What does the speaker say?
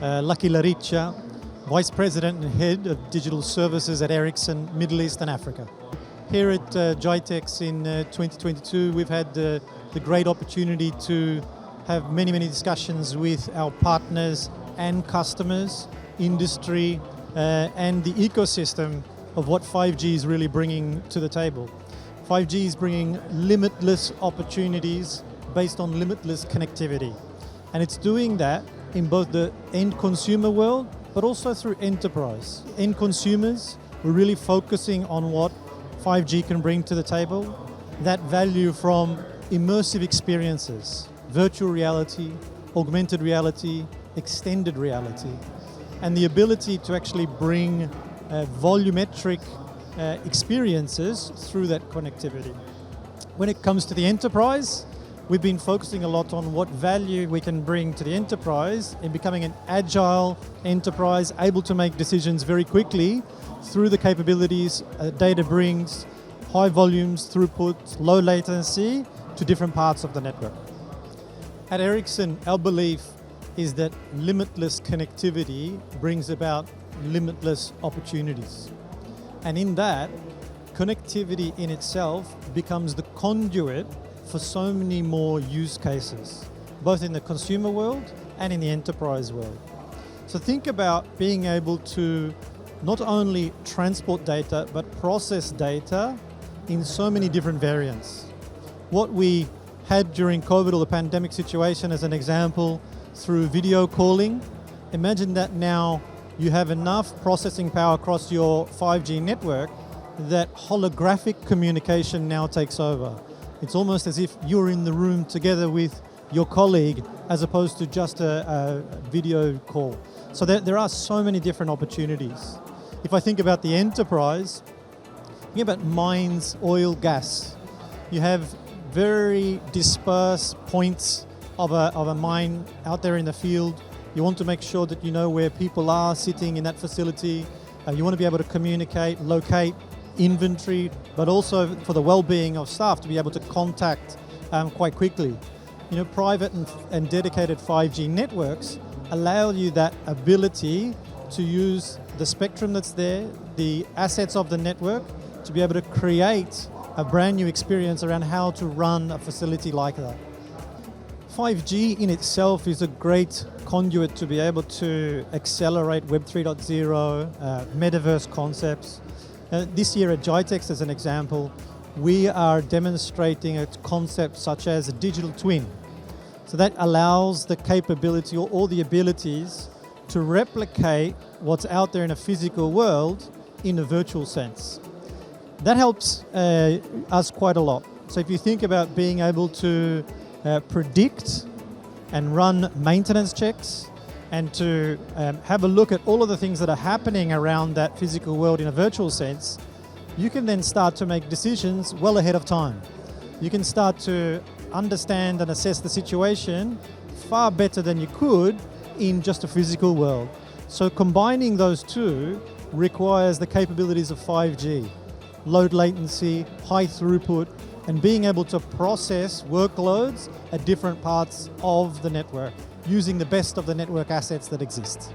Lucky Riccia, Vice President and Head of Digital Services at Ericsson, Middle East and Africa. Here at GITEX in 2022, we've had the great opportunity to have many discussions with our partners and customers, industry, and the ecosystem of what 5G is really bringing to the table. 5G is bringing limitless opportunities based on limitless connectivity. And it's doing that in both the end consumer world, but also through enterprise. End consumers, we're really focusing on what 5G can bring to the table. That value from immersive experiences, virtual reality, augmented reality, extended reality, and the ability to actually bring volumetric experiences through that connectivity. When it comes to the enterprise, we've been focusing a lot on what value we can bring to the enterprise in becoming an agile enterprise, able to make decisions very quickly through the capabilities data brings, high volumes, throughput, low latency to different parts of the network. At Ericsson, our belief is that limitless connectivity brings about limitless opportunities. And in that, connectivity in itself becomes the conduit for so many more use cases, both in the consumer world and in the enterprise world. So think about being able to not only transport data, but process data in so many different variants. What we had during COVID or the pandemic situation as an example through video calling, imagine that now you have enough processing power across your 5G network that holographic communication now takes over. It's almost as if you're in the room together with your colleague as opposed to just a video call. So there are so many different opportunities. If I think about the enterprise, think about mines, oil, gas. You have very dispersed points of a mine out there in the field. You want to make sure that you know where people are sitting in that facility. You want to be able to communicate, locate inventory, but also for the well-being of staff to be able to contact quite quickly. You know, private and dedicated 5G networks allow you that ability to use the spectrum that's there, the assets of the network, to be able to create a brand new experience around how to run a facility like that. 5G in itself is a great conduit to be able to accelerate Web 3.0, metaverse concepts. This year at GITEX, as an example, we are demonstrating a concept such as a digital twin. So that allows the capability or all the abilities to replicate what's out there in a physical world in a virtual sense. That helps us quite a lot. So if you think about being able to predict and run maintenance checks and to have a look at all of the things that are happening around that physical world in a virtual sense, you can then start to make decisions well ahead of time. You can start to understand and assess the situation far better than you could in just a physical world. So combining those two requires the capabilities of 5G, low latency, high throughput, and being able to process workloads at different parts of the network using the best of the network assets that exist.